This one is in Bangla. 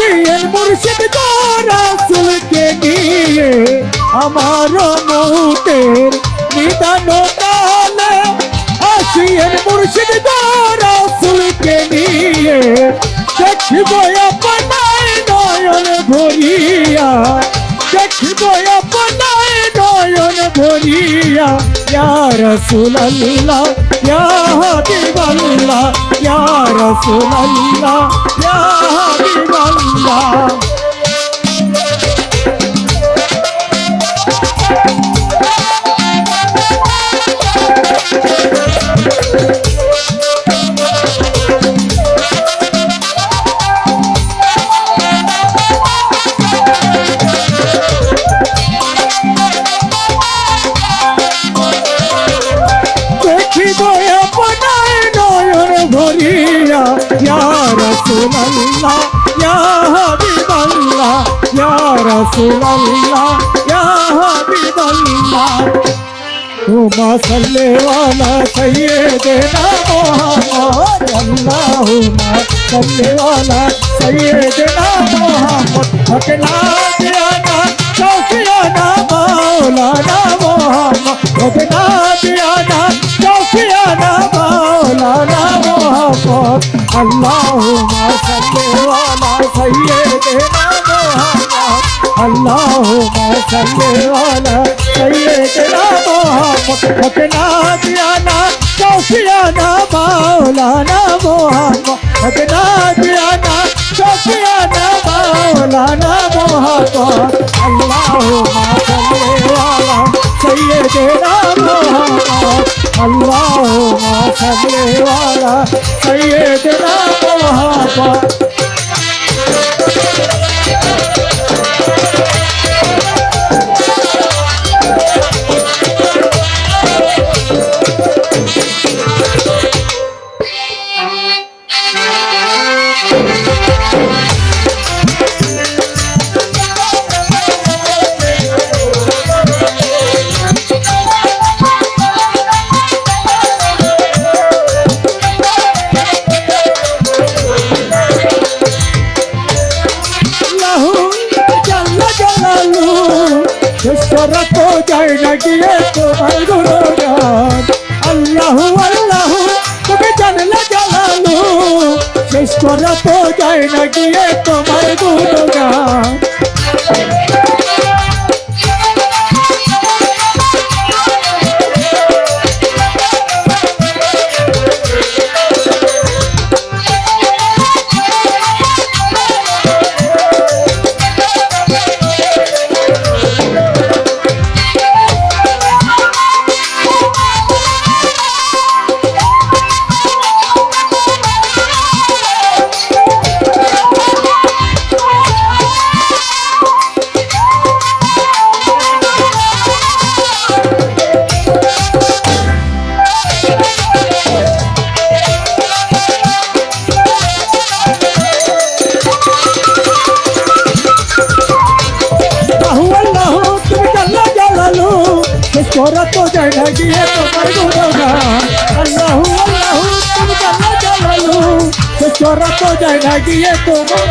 আসিয়েন মুর্শিদ রাসূলকে নিয়ে আমার মৌতের নিদান কালে। আসিয়েন মুর্শিদ রাসূলকে নিয়ে দেখিব আপনার নয়ন ভরিয়া, দেখিব আপনার নয়ন ভরিয়া। ইয়া রাসূলুল্লাহ ইয়া হাবিবাল্লাহ ইয়া রাসূলুল্লাহ ইয়া হাবিবাল্লাহ। দেখিব আপনার নয়ন ভরিয়া। ইয়া রাসূলুল্লাহ ইয়া হাবিবাল্লাহ ইয়া রাসূলুল্লাহ ইয়া হাবিবাল্লাহ। হুম্মা সাল্লি আলা সাইয়্যিদিনা মুহাম্মদ। আল্লাহুম্মা সাল্লি আলা সাইয়্যিদিনা মুহাম্মদ। হকনা দিয়ানা তৌফিয়ানা মাওলানা মুহাম্মদ। হকনা দিয়ানা তৌফিয়ানা মাওলানা মুহাম্মদ। আল্লাহুম্মা সাল্লি আলা সাইয়্যিদিনা মুহাম্মদ। আল্লাহুম্মা সাল্লি আলা সাইয়্যিদিনা মুহাম্মদ। হকনা দিয়ানা তৌফিয়ানা মাওলানা মুহাম্মদ। হকনা দিয়ানা তৌফিয়ানা মাওলানা মুহাম্মদ। আল্লাহুম্মা সাল্লি আলা সাইয়্যিদিনা মুহাম্মদ। আল্লাহুম্মা সাল্লি আলা সাইয়্যিদিনা মুহাম্মদ। শেষ করা তো যায় না গিয়ে তোমার গুণগান। আল্লাহু আল্লাহু তুমি জানলা জালালু। শেষ করা তো যায় না গিয়ে তোমার গুণগান। করা তো যায় না গিয়ে তোমার গুণগান। আল্লাহু আল্লাহু তুমি জাল্লা জালালু। শেষ করা তো যায় না গিয়ে তোমার